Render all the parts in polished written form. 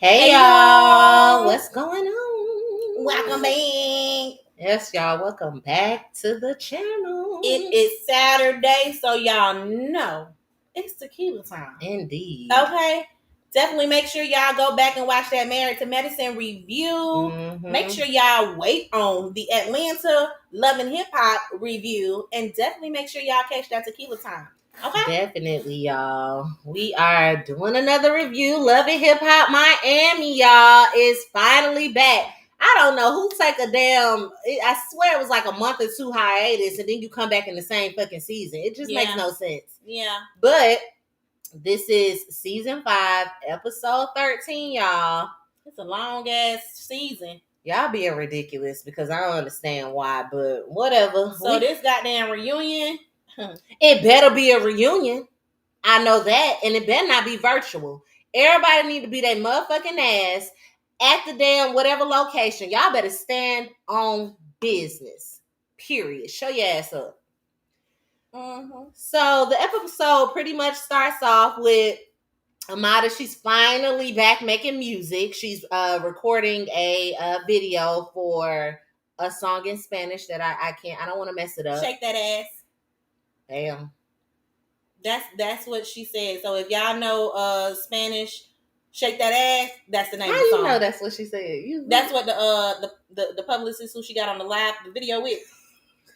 Hey y'all, what's going on? Welcome back. Yes, y'all, welcome back to the channel. It is Saturday, so y'all know it's tequila time. Indeed. Okay? Definitely make sure y'all go back and watch that Married to Medicine review. Mm-hmm. Make sure y'all wait on the Atlanta Love and Hip Hop review. And definitely make sure y'all catch that tequila time. Okay? Definitely, y'all. We are doing another review. Love and Hip Hop Miami, y'all, is finally back. I don't know who take a damn, I swear it was like a month or two hiatus, and then you come back in the same fucking season. It just makes no sense. Yeah. But this is season 5, episode 13, y'all. It's a long ass season. Y'all being ridiculous because I don't understand why, but whatever. So this goddamn reunion. It better be a reunion. I know that. And it better not be virtual. Everybody need to be their motherfucking ass at the damn whatever location. Y'all better stand on business. Period. Show your ass up. Mm-hmm. So the episode pretty much starts off with Amada. She's finally back making music. She's recording a video for a song in Spanish that I don't want to mess it up. Shake that ass. Damn. That's what she said. So if y'all know Spanish, shake that ass. That's the name How of the song. you know that's what she said? That's what the publicist who she got on the video with.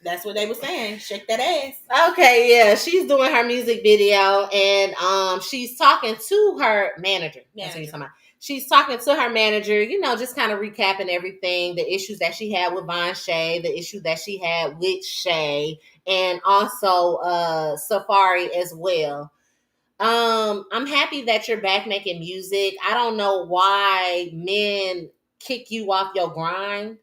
That's what they were saying. Shake that ass. Okay, yeah, she's doing her music video, and she's talking to her manager. That's what you're talking about. She's talking to her manager, just kind of recapping everything, the issues that she had with Von Shay, the issue that she had with Shay, and also Safari as well. I'm happy that you're back making music. I don't know why men kick you off your grind.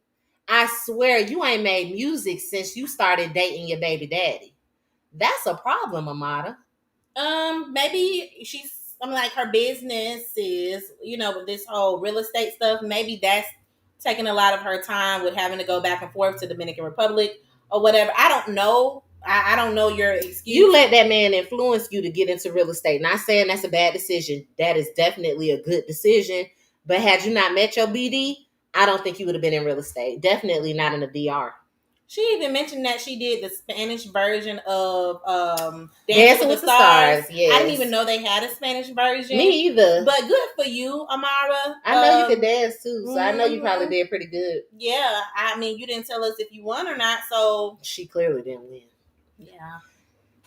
I swear you ain't made music since you started dating your baby daddy. That's a problem, Amada. Maybe like her business is, with this whole real estate stuff, maybe that's taking a lot of her time with having to go back and forth to Dominican Republic or whatever. I don't know. I don't know your excuse. You let that man influence you to get into real estate. Not saying that's a bad decision. That is definitely a good decision. But had you not met your BD, I don't think you would have been in real estate. Definitely not in the DR. She even mentioned that she did the Spanish version of Dancing with the Stars. Yes. I didn't even know they had a Spanish version. Me either. But good for you, Amara. I know you could dance too, so I know you probably did pretty good. Yeah, I mean, you didn't tell us if you won or not, so she clearly didn't win. Yeah.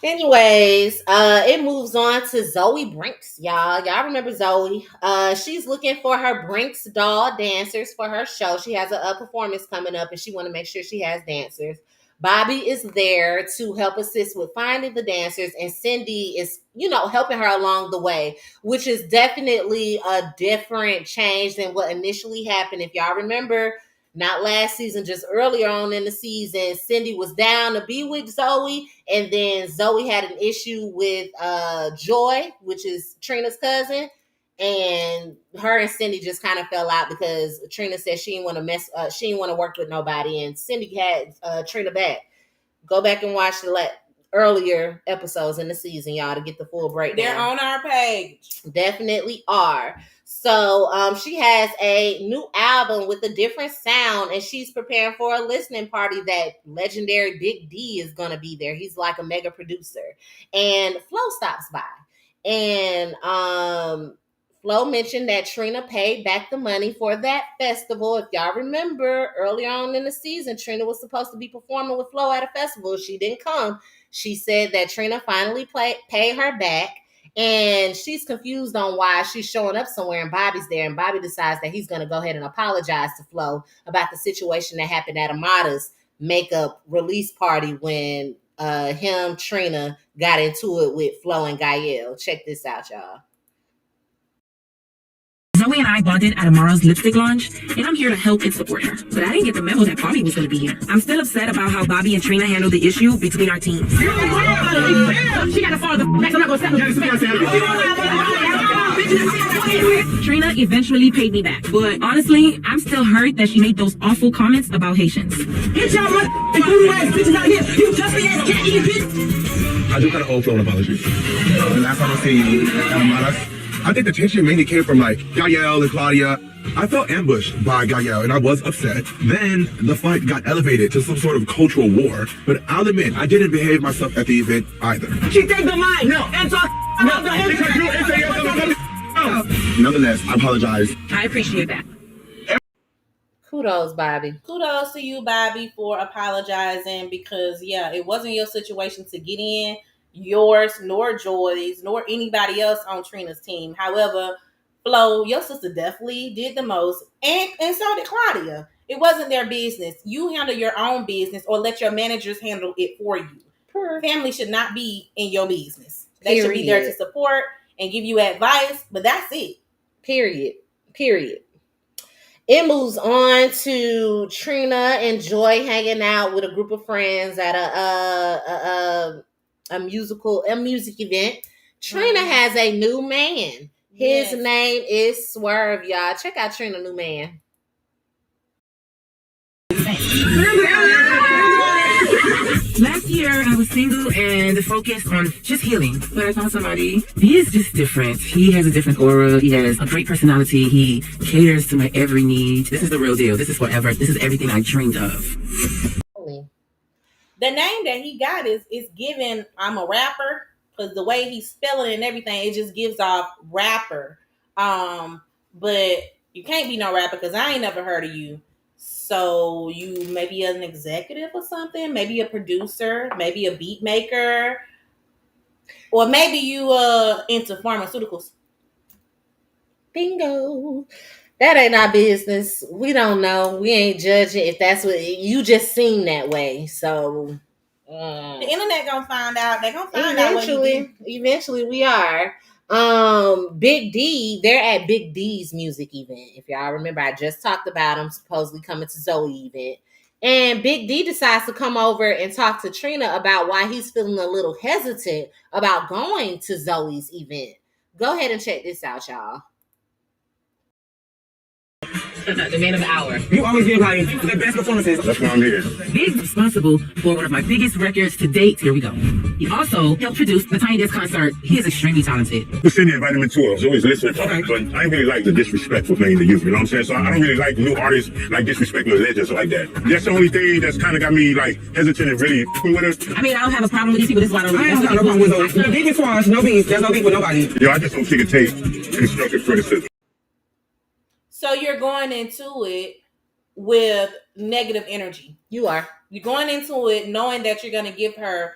Anyways, it moves on to Zoe Brinks, y'all. Y'all remember Zoe? She's looking for her Brinks doll dancers for her show. She has a performance coming up, and she want to make sure she has dancers. Bobby is there to help assist with finding the dancers, and Cindy is, helping her along the way, which is definitely a different change than what initially happened. If y'all remember, not last season, just earlier on in the season, Cindy was down to be with Zoe, and then Zoe had an issue with Joy, which is Trina's cousin, and her and Cindy just kind of fell out because Trina said she didn't want to work with nobody, and Cindy had Trina back. Go back and watch the earlier episodes in the season, y'all, to get the full breakdown. They're on our page. Definitely are. So she has a new album with a different sound, and she's preparing for a listening party that legendary Big D is going to be there. He's like a mega producer. And Flo stops by. And Flo mentioned that Trina paid back the money for that festival. If y'all remember, earlier on in the season, Trina was supposed to be performing with Flo at a festival. She didn't come. She said that Trina finally paid her back. And she's confused on why she's showing up somewhere and Bobby's there. And Bobby decides that he's going to go ahead and apologize to Flo about the situation that happened at Amada's makeup release party when Trina got into it with Flo and Gael. Check this out, y'all. Zoe and I bonded at Amara's lipstick launch, and I'm here to help and support her. But I didn't get the memo that Bobby was going to be here. I'm still upset about how Bobby and Trina handled the issue between our teams. She got to follow the next. I'm not going to settle. Trina eventually paid me back, but honestly, I'm still hurt that she made those awful comments about Haitians. Get y'all bitches out here. You just be ass can't eat bitch. I do got an old flow apology. The last time I see you at Amara's, I think the tension mainly came from like Gael and Claudia. I felt ambushed by Gael and I was upset. Then the fight got elevated to some sort of cultural war. But I'll admit, I didn't behave myself at the event either. She take the mic. No. And talk. No, because you say yes. Nonetheless, I apologize. I appreciate that. Kudos, Bobby. Kudos to you, Bobby, for apologizing because, yeah, it wasn't your situation to get in, yours, nor Joy's, nor anybody else on Trina's team. However, Flo, your sister definitely did the most, and so did Claudia. It wasn't their business. You handle your own business or let your managers handle it for you. Family should not be in your business. They should be there to support and give you advice, but that's it. Period. It moves on to Trina and Joy hanging out with a group of friends at a music event. Trina has a new man. His name is Swerve, y'all. Check out Trina's new man. Last year, I was single and focused on just healing. But I found somebody. He is just different. He has a different aura. He has a great personality. He caters to my every need. This is the real deal. This is forever. This is everything I dreamed of. The name that he got is given, I'm a rapper, because the way he's spelling and everything, it just gives off rapper. But you can't be no rapper because I ain't never heard of you. So you maybe an executive or something, maybe a producer, maybe a beat maker, or maybe you into pharmaceuticals. Bingo. That ain't our business. We don't know. We ain't judging if that's what you just seem that way. So the internet gonna find out. They're gonna find Eventually we are. Big D, they're at Big D's music event. If y'all remember, I just talked about him supposedly coming to Zoe event. And Big D decides to come over and talk to Trina about why he's feeling a little hesitant about going to Zoe's event. Go ahead and check this out, y'all. The man of the hour. You always give like the best performances. That's why I'm here. Big's responsible for one of my biggest records to date. Here we go. He also helped produce the Tiny Desk concert. He is extremely talented. The city invited me to it. I always listening to it, but I ain't really like the disrespectful thing to you. You know what I'm saying? So I don't really like new artists like disrespecting the legends like that. That's the only thing that's kind of got me like hesitant and really with us. I mean, I don't have a problem with these people. This is why I don't have no problem with those. The biggest ones, no beef. There's no beef with nobody. Yo, I just don't take a take constructive criticism. So you're going into it with negative energy. You are. You're going into it knowing that you're going to give her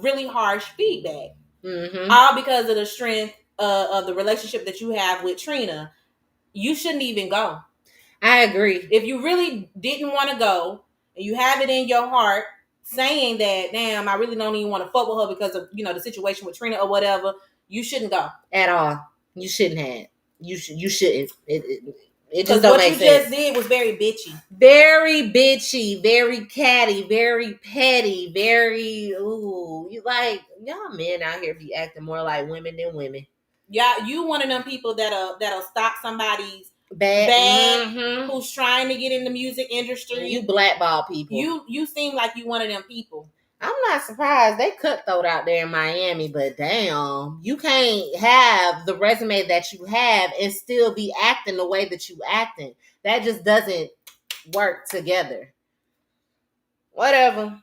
really harsh feedback. Mm-hmm. All because of the strength of the relationship that you have with Trina. You shouldn't even go. I agree. If you really didn't want to go and you have it in your heart saying that, damn, I really don't even want to fuck with her because of, the situation with Trina or whatever, you shouldn't go. At all. You shouldn't have. You shouldn't. It Because just don't what make you sense. just did was very bitchy. Very bitchy, very catty, very petty, very, ooh. You like, y'all men out here be acting more like women than women. Yeah, you one of them people that'll stop somebody's bad who's trying to get in the music industry. You blackball people. You seem like you one of them people. I'm not surprised. They cutthroat out there in Miami, but damn, you can't have the resume that you have and still be acting the way that you acting. That just doesn't work together. Whatever.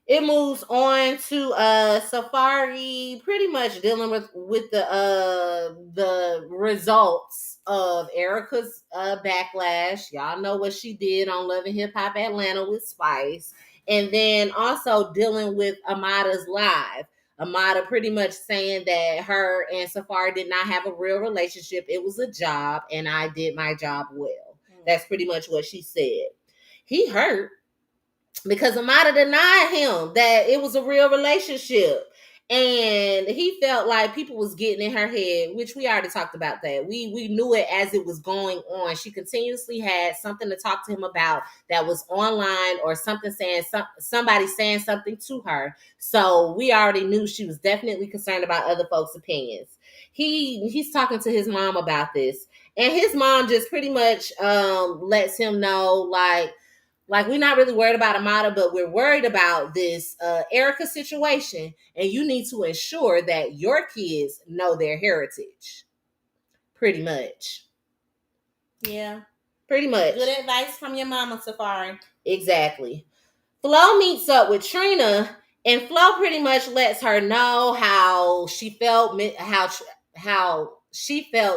It moves on to Safari pretty much dealing with the results of Erica's backlash. Y'all know what she did on Love and Hip Hop Atlanta with Spice. And then also dealing with Amada's live. Amada pretty much saying that her and Safari did not have a real relationship. It was a job, and I did my job well. That's pretty much what she said. He hurt because Amada denied him that it was a real relationship. And he felt like people was getting in her head, which we already talked about that. We knew it as it was going on. She continuously had something to talk to him about that was online or something saying somebody saying something to her. So we already knew she was definitely concerned about other folks' opinions. He's talking to his mom about this. And his mom just pretty much lets him know, like, Like, we're not really worried about Amada, but we're worried about this Erica situation, and you need to ensure that your kids know their heritage. Pretty much. Yeah. Pretty much. Good advice from your mama, Safari. Exactly. Flo meets up with Trina, and Flo pretty much lets her know how she felt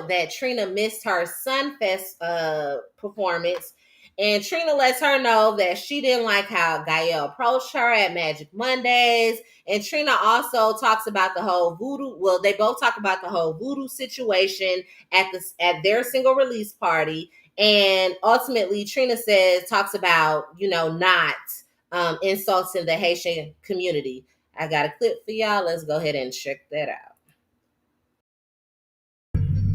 that Trina missed her Sunfest performance. And Trina lets her know that she didn't like how Gael approached her at Magic Mondays. And Trina also talks about the whole voodoo. Well, they both talk about the whole voodoo situation at their single release party. And ultimately, Trina talks about, not insulting the Haitian community. I got a clip for y'all. Let's go ahead and check that out.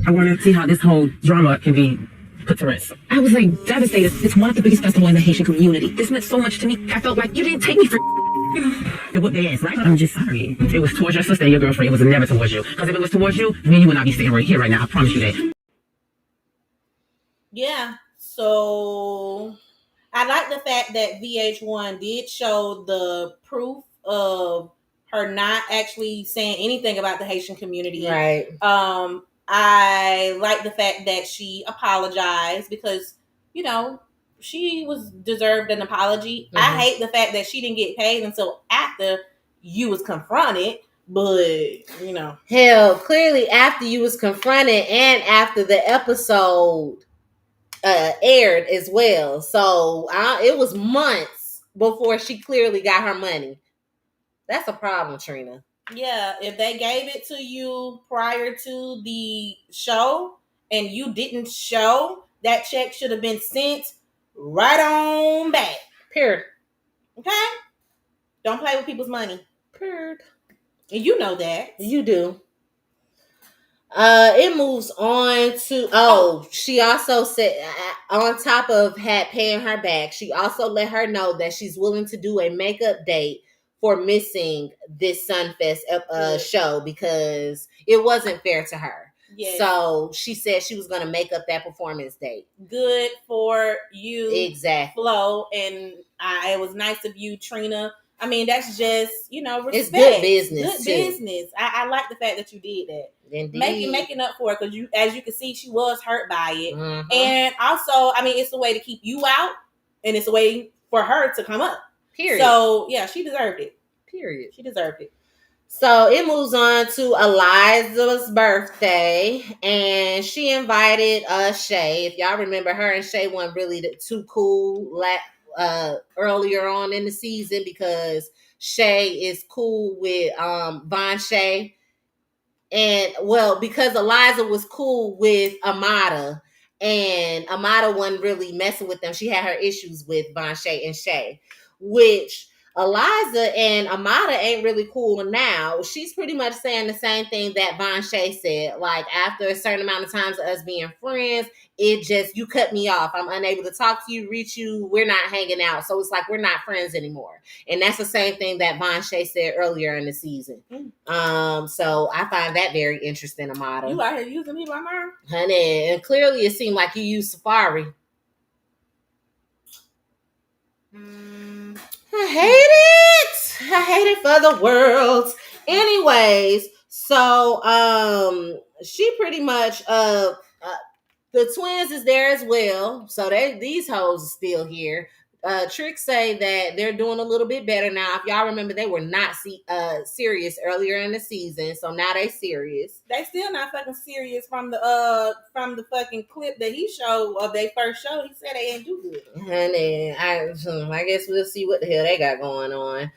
I want to see how this whole drama can be put to rest. I was like devastated. It's one of the biggest festivals in the Haitian community. This meant so much to me. I felt like you didn't take me for what they asked, right? I'm just sorry. It was towards your sister and your girlfriend. It was never towards you. Because if it was towards you, then you would not be sitting right here right now. I promise you that. Yeah. So I like the fact that VH1 did show the proof of her not actually saying anything about the Haitian community. Right. I like the fact that she apologized because, she was deserved an apology. Mm-hmm. I hate the fact that she didn't get paid until after you was confronted. But, Hell, clearly after you was confronted and after the episode aired as well. So it was months before she clearly got her money. That's a problem, Trina. Yeah, if they gave it to you prior to the show and you didn't show, that check should have been sent right on back. Period. Okay? Don't play with people's money. Period. And you know that. You do. It moves on to she also said, on top of paying her back, she also let her know that she's willing to do a makeup date for missing this Sunfest show because it wasn't fair to her. Yes. So she said she was going to make up that performance date. Good for you, exactly, Flo, and it was nice of you, Trina. I mean, that's just, respect. It's good business. Good business. I like the fact that you did that. Indeed. Making up for it because as you can see, she was hurt by it, mm-hmm. And also, I mean, it's a way to keep you out, and it's a way for her to come up. Period. So yeah, she deserved it. Period. She deserved it. So it moves on to Eliza's birthday, and she invited Shay. If y'all remember, her and Shay weren't really too cool earlier on in the season because Shay is cool with Von Shay. And because Eliza was cool with Amada, and Amada wasn't really messing with them. She had her issues with Von Shay and Shay, which Eliza and Amada ain't really cool now. She's pretty much saying the same thing that Von Shay said. Like, after a certain amount of times of us being friends, you cut me off. I'm unable to talk to you, reach you. We're not hanging out. So it's like we're not friends anymore. And that's the same thing that Von Shay said earlier in the season. So I find that very interesting, Amada. You out here using me by mine? Honey, and clearly it seemed like you used Safari. I hate it for the world. Anyways, so she pretty much the twins is there as well. So these hoes are still here. Trick say that they're doing a little bit better now. If y'all remember, they were not serious earlier in the season, so now they serious. They still not fucking serious from the fucking clip that he showed of their first show. He said they ain't do good. Honey, I guess we'll see what the hell they got going on.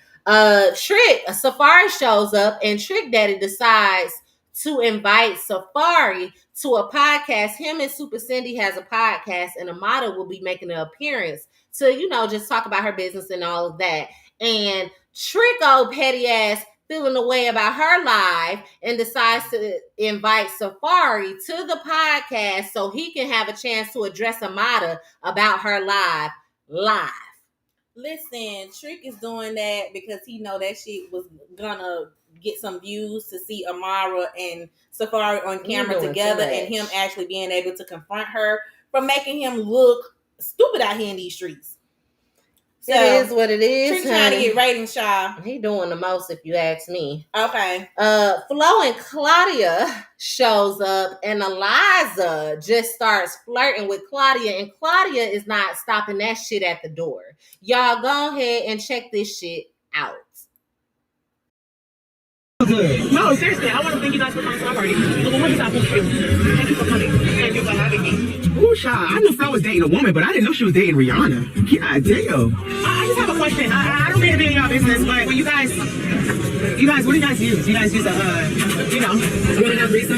Safari shows up, and Trick Daddy decides to invite Safari to a podcast. Him and Super Cindy has a podcast, and Amada will be making an appearance to, just talk about her business and all of that. And Trick, old petty ass, feeling a way about her life and decides to invite Safari to the podcast so he can have a chance to address Amada about her live. Listen, Trick is doing that because he know that shit was gonna get some views to see Amara and Safari on camera together and him actually being able to confront her for making him look stupid out here in these streets. So, it is what it is. Trick trying to honey. get ratings, y'all. He doing the most, if you ask me. Okay. Flo and Claudia shows up, and Eliza just starts flirting with Claudia, and Claudia is not stopping that shit at the door. Y'all go ahead and check this shit out. Good. No, seriously, I want to thank you guys for coming to my party. Well, what is that supposed to do? Thank you for coming. Thank you for having me. Ooh, child, I knew Flo was dating a woman, but I didn't know she was dating Rihanna. God damn. I just have a question. I don't mean to be in your business, but when you guys, what do you guys use? You guys use what enough reason?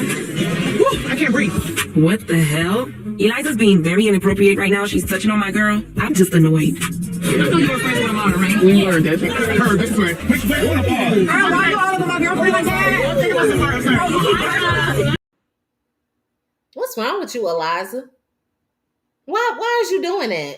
Woo, I can't breathe. What the hell? Eliza's being very inappropriate right now. She's touching on my girl. I'm just annoyed. I know you were friends with Amara, right? We were, that's her, this way. Wait, hold on. Girl, why you all over my girlfriend like that? What's wrong with you, Eliza? Why is you doing that?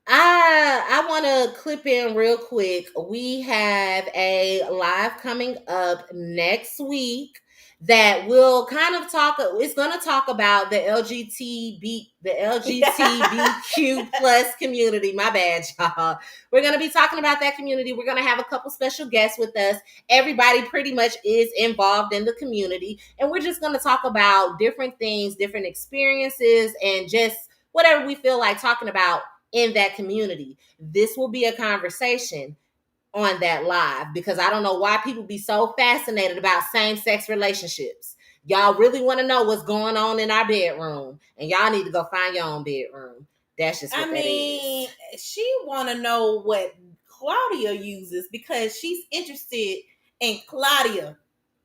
I want to clip in real quick. We have a live coming up next week that will kind of talk. It's going to talk about the LGBTQ plus community. My bad, y'all. We're going to be talking about that community. We're going to have a couple special guests with us. Everybody pretty much is involved in the community, and we're just going to talk about different things, different experiences, and just whatever we feel like talking about in that community. This will be a conversation on that live because I don't know why people be so fascinated about same-sex relationships. Y'all really want to know what's going on in our bedroom, and y'all need to go find your own bedroom. That's just what that is. She want to know what Claudia uses because she's interested in Claudia.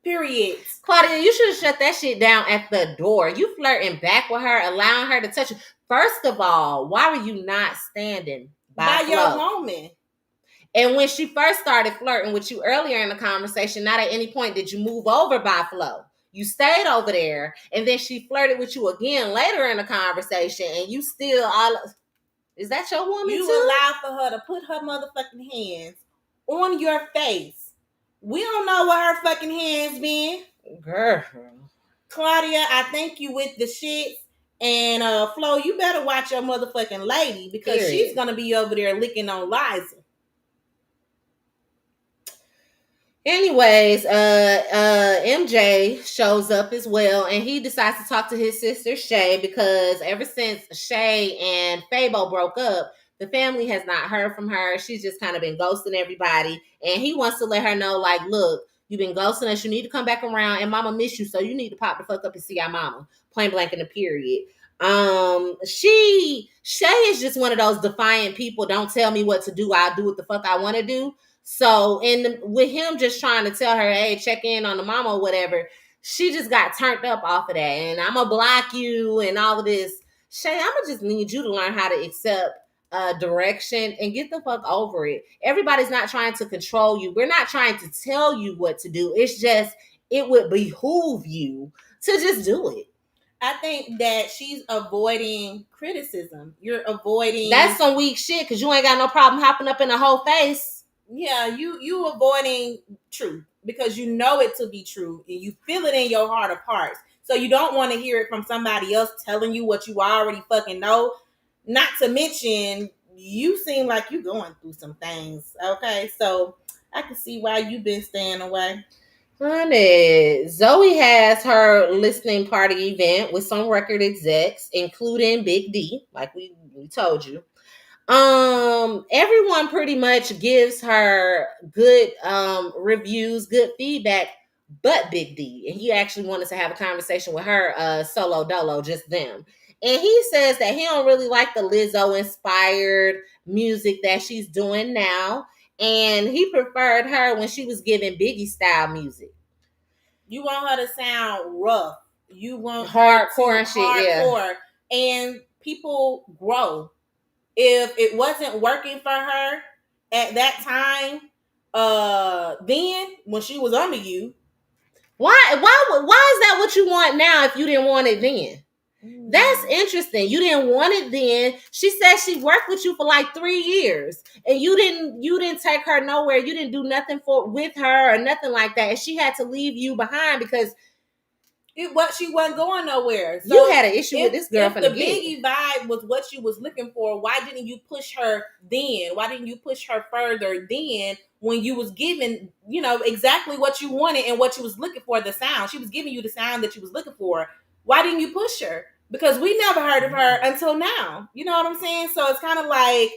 Period. Claudia, you should have shut that shit down at the door. You flirting back with her, allowing her to touch you. First of all, why were you not standing by your woman? And when she first started flirting with you earlier in the conversation, not at any point did you move over by Flo. You stayed over there, and then she flirted with you again later in the conversation, and you still all. Is that your woman you too? Allow for her to put her motherfucking hands on your face. We don't know what her fucking hands been. Girl. Claudia, I think you with the shits. And Flo, you better watch your motherfucking lady because she's gonna be over there licking on Liza. Anyways, MJ shows up as well, and he decides to talk to his sister Shay because ever since Shay and Fabo broke up, the family has not heard from her. She's just kind of been ghosting everybody, and he wants to let her know, like, look, you've been ghosting us. You need to come back around, and Mama miss you, so you need to pop the fuck up and see our mama. Plain blank in the period. Shay is just one of those defiant people. Don't tell me what to do. I'll do what the fuck I want to do. So, with him just trying to tell her, hey, check in on the mama or whatever, she just got turned up off of that. And I'm going to block you and all of this. Shay, I'm going to just need you to learn how to accept direction and get the fuck over it. Everybody's not trying to control you. We're not trying to tell you what to do. It's just, it would behoove you to just do it. I think that she's avoiding criticism. You're avoiding... That's some weak shit because you ain't got no problem hopping up in the whole face. Yeah, you avoiding truth because you know it to be true and you feel it in your heart of hearts. So you don't want to hear it from somebody else telling you what you already fucking know. Not to mention, you seem like you're going through some things. Okay, so I can see why you've been staying away. Honey, Zoe has her listening party event with some record execs, including Big D, like we told you. Everyone pretty much gives her good reviews, good feedback, but Big D. And he actually wanted to have a conversation with her solo dolo, just them. And he says that he don't really like the Lizzo inspired music that she's doing now. And he preferred her when she was giving Biggie style music. You want her to sound rough. You want hardcore and shit, hardcore. Yeah. And people grow. If it wasn't working for her at that time, then when she was under you, why is that what you want now if you didn't want it then? That's interesting. You didn't want it then. She said she worked with you for like 3 years, and you didn't take her nowhere. You didn't do nothing with her or nothing like that, and she had to leave you behind because She wasn't going nowhere. So you had an issue with this girl if from the the get. Biggie vibe was what you was looking for, why didn't you push her then? Why didn't you push her further then when you was given, exactly what you wanted and what you was looking for, the sound? She was giving you the sound that you was looking for. Why didn't you push her? Because we never heard of her until now. You know what I'm saying? So it's kind of like,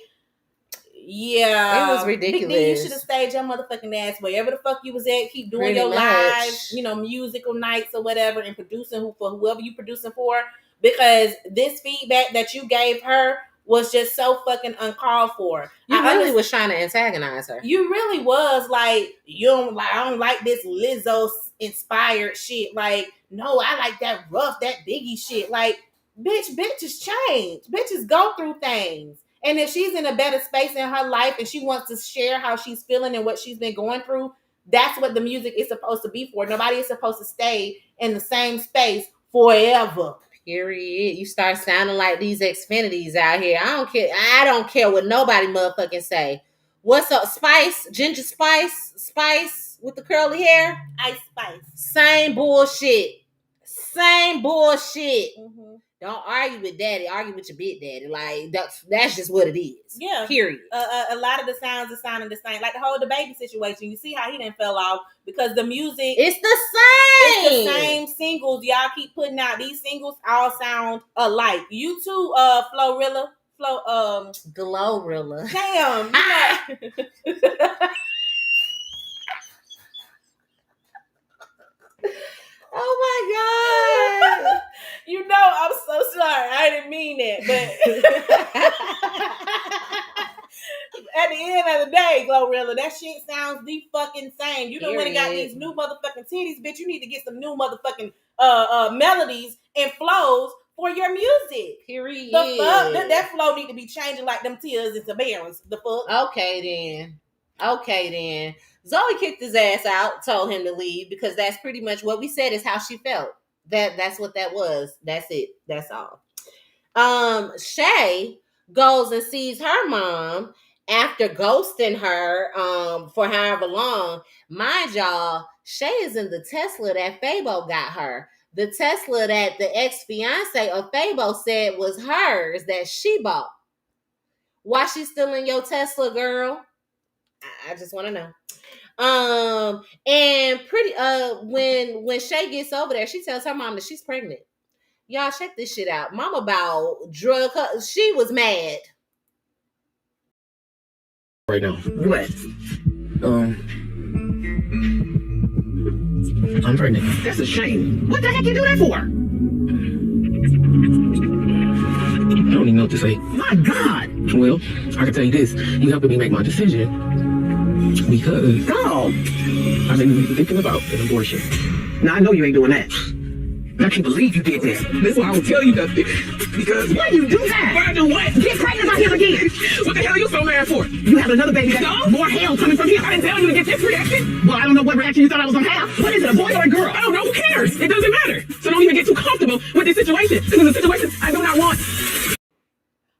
yeah, it was ridiculous. Big D, you should have stayed your motherfucking ass wherever the fuck you was at. Keep doing Pretty your much. lives, musical nights or whatever, and producing for whoever you producing for. Because this feedback that you gave her was just so fucking uncalled for. You really was trying to antagonize her. You really was like, I don't like this Lizzo inspired shit. Like, no, I like that rough, that Biggie shit. Like, bitches change. Bitches go through things. And if she's in a better space in her life and she wants to share how she's feeling and what she's been going through, that's what the music is supposed to be for. Nobody is supposed to stay in the same space forever. Period. You start sounding like these Xfinities out here. I don't care what nobody motherfucking say. What's up, Spice? Ginger Spice? Spice with the curly hair? Ice Spice. Same bullshit. Mm-hmm. Don't argue with daddy. Argue with your big daddy. Like, that's just what it is. Yeah. Period. A lot of the sounds are sounding the same. Like the whole DaBaby situation. You see how he didn't fell off because the music. It's the same. It's the same singles. Y'all keep putting out. These singles all sound alike. You too, Glorilla. Damn. Oh my God. I'm so sorry. I didn't mean that. But at the end of the day, Glorilla, that shit sounds the fucking same. You done went and got these new motherfucking titties, bitch. You need to get some new motherfucking melodies and flows for your music. Period. The fuck? That flow need to be changing like them tears into barrels. The fuck? Okay then. Zoe kicked his ass out, told him to leave because that's pretty much what we said is how she felt. That's what that was. That's it. That's all. Shay goes and sees her mom after ghosting her for however long. Mind y'all, Shay is in the Tesla that Fabo got her. The Tesla that the ex-fiance of Fabo said was hers that she bought. Why she still in your Tesla, girl? I just want to know. And pretty when Shay gets over there, she tells her mom that she's pregnant. Y'all check this shit out. Mama about drug her. She was mad. Right now. What? I'm pregnant. That's a shame. What the heck you do that for? I don't even know what to say. My God. Well, I can tell you this. You helped me make my decision because Go. I've been thinking about an abortion. Now I know you ain't doing that. I can't believe you did that. That's why I will tell you nothing. Because Why you do that? why do what? Get pregnant by him again. What the hell are you so mad for? You have another baby. No. More hell coming from him. I didn't tell you to get this reaction. Well, I don't know what reaction you thought I was gonna have. What is it, a boy or a girl? I don't know. Who cares? It doesn't matter. So don't even get too comfortable with this situation. This is a situation I do not want.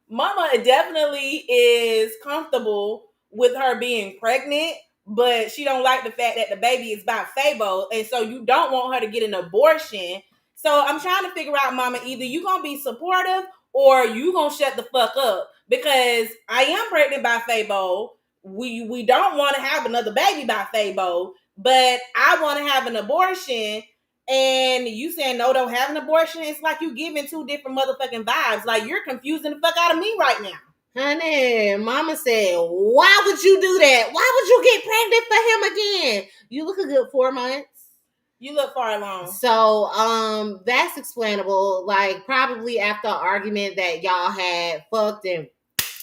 Mama definitely is comfortable with her being pregnant, but she don't like the fact that the baby is by Fabo, and so you don't want her to get an abortion. So I'm trying to figure out, Mama, either you gonna be supportive or you gonna shut the fuck up, because I am pregnant by Fabo. We don't want to have another baby by Fabo, but I want to have an abortion. And you saying no, don't have an abortion. It's like you giving two different motherfucking vibes. Like, you're confusing the fuck out of me right now. Honey, Mama said, why would you do that? Why would you get pregnant for him again? You look a good 4 months. You look far along. So, that's explainable. Like, probably after an argument that y'all had fucked and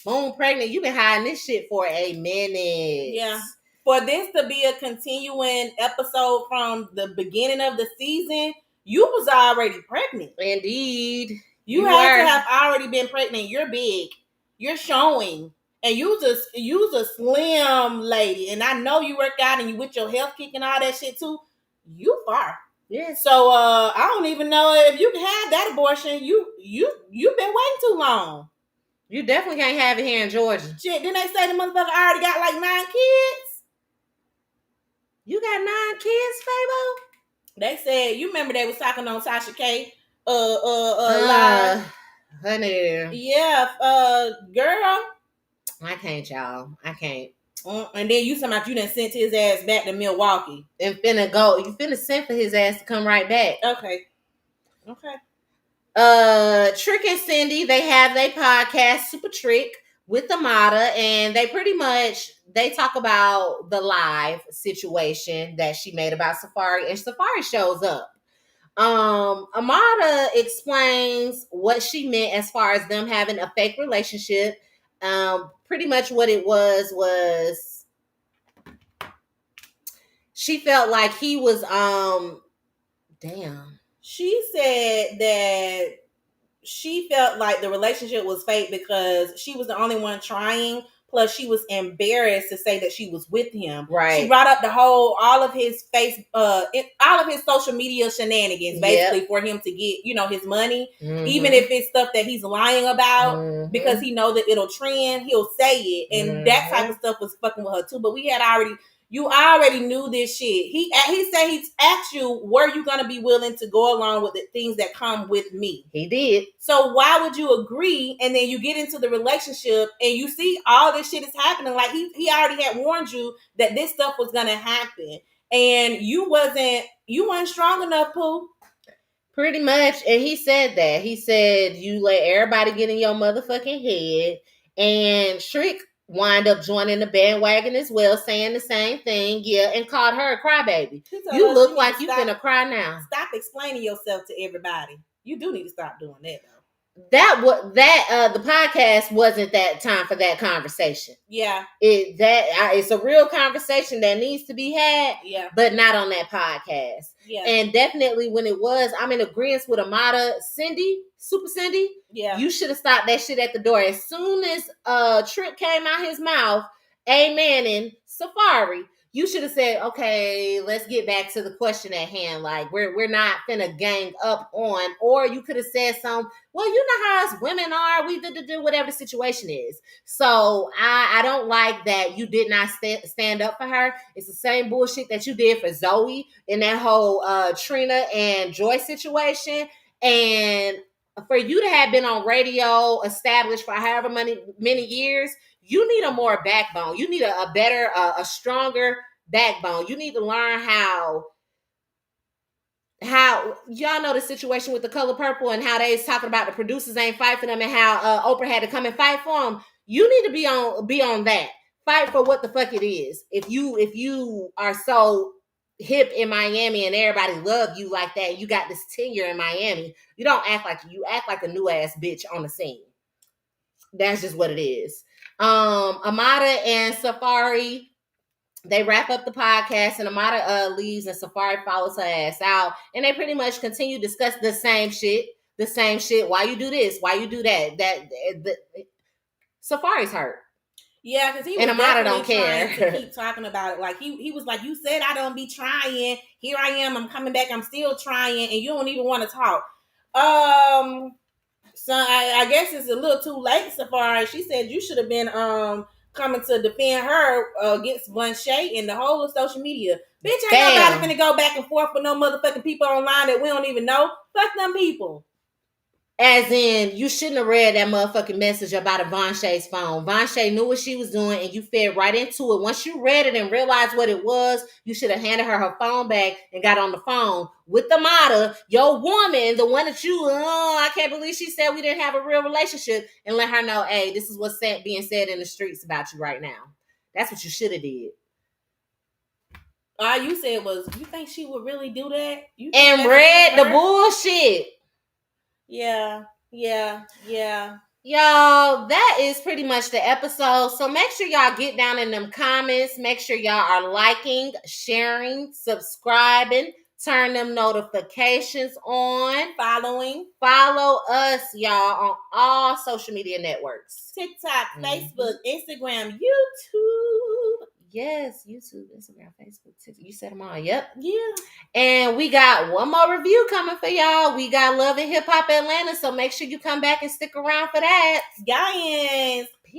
boom, pregnant. You've been hiding this shit for a minute. Yeah. For this to be a continuing episode from the beginning of the season, you was already pregnant. Indeed. You had to have already been pregnant. You're big. You're showing. And you's a slim lady. And I know you work out and you with your health kick and all that shit too. You far. Yeah. So I don't even know if you can have that abortion. You've been waiting too long. You definitely can't have it here in Georgia. Shit, didn't they say the motherfucker already got like 9 kids? You got 9 kids, Fabo? They said, you remember they was talking on Tasha K live. Honey. Yeah, girl. I can't, y'all. I can't. And then you talking about you done sent his ass back to Milwaukee. And finna go. You finna send for his ass to come right back. Okay. Trick and Cindy, they have their podcast, Super Trick, with Amada, and they talk about the live situation that she made about Safari, and Safari shows up. Amada explains what she meant as far as them having a fake relationship. Pretty much what it was she felt like he was damn. She said that she felt like the relationship was fake because she was the only one trying. Plus, she was embarrassed to say that she was with him. Right. She brought up all of his all of his social media shenanigans, basically, for him to get, his money. Mm-hmm. Even if it's stuff that he's lying about, mm-hmm. because he knows that it'll trend, he'll say it. And mm-hmm. that type of stuff was fucking with her too. But you already knew this shit. He said he asked you, were you going to be willing to go along with the things that come with me? He did. So why would you agree? And then you get into the relationship and you see all this shit is happening. Like he already had warned you that this stuff was going to happen. And you weren't strong enough, Pooh. Pretty much. And he said that. He said, you let everybody get in your motherfucking head. And Trick wind up joining the bandwagon as well, saying the same thing, and called her a crybaby. You look like you finna cry now. Stop explaining yourself to everybody. You do need to stop doing that, though. The podcast wasn't that time for that conversation. Yeah, it's a real conversation that needs to be had. Yeah, but not on that podcast. Yeah, and definitely when it was, I'm in agreement with Amada. Super Cindy. Yeah, you should have stopped that shit at the door as soon as Trick came out his mouth. Amen. And Safari. You should have said, okay, let's get back to the question at hand. Like, we're not finna gang up on, or you could have said something, well, you know how us women are, we do whatever the situation is. So I don't like that you did not stand up for her. It's the same bullshit that you did for Zoe in that whole Trina and Joy situation. And for you to have been on radio, established for however many years, you need a more backbone. You need a better, a stronger backbone. You need to learn how y'all know the situation with the Color Purple and how they was talking about the producers ain't fight for them and how Oprah had to come and fight for them. You need to be on that. Fight for what the fuck it is. If you are so hip in Miami and everybody love you like that, you got this tenure in Miami, you don't act like a new ass bitch on the scene. That's just what it is. Amada and Safari, they wrap up the podcast, and Amada leaves, and Safari follows her ass out, and they pretty much continue to discuss the same shit. Why you do this? Why you do that? Safari's hurt. Yeah, because he was Amada don't care to keep talking about it. Like he was like, you said I don't be trying. Here I am. I'm coming back. I'm still trying, and you don't even want to talk. So I guess it's a little too late, Safari. She said you should have been coming to defend her against Blanche and the whole of social media. Bitch, ain't nobody finna go back and forth with no motherfucking people online that we don't even know. Fuck them people. As in, you shouldn't have read that motherfucking message about Avonshay's phone. Avonshay knew what she was doing, and you fed right into it. Once you read it and realized what it was, you should have handed her phone back and got on the phone with Amada, your woman, the one that I can't believe she said we didn't have a real relationship, and let her know, hey, this is what's being said in the streets about you right now. That's what you should have did. All you said was, you think she would really do that? And read the bullshit. Yeah. Y'all, that is pretty much the episode. So make sure y'all get down in them comments. Make sure y'all are liking, sharing, subscribing, turn them notifications on. Follow us, y'all, on all social media networks. TikTok, Facebook, Instagram, YouTube. Yes, YouTube, Instagram, Facebook, TikTok. You said them all. Yep. Yeah. And we got one more review coming for y'all. We got Love and Hip Hop Atlanta, so make sure you come back and stick around for that. Guys. Peace.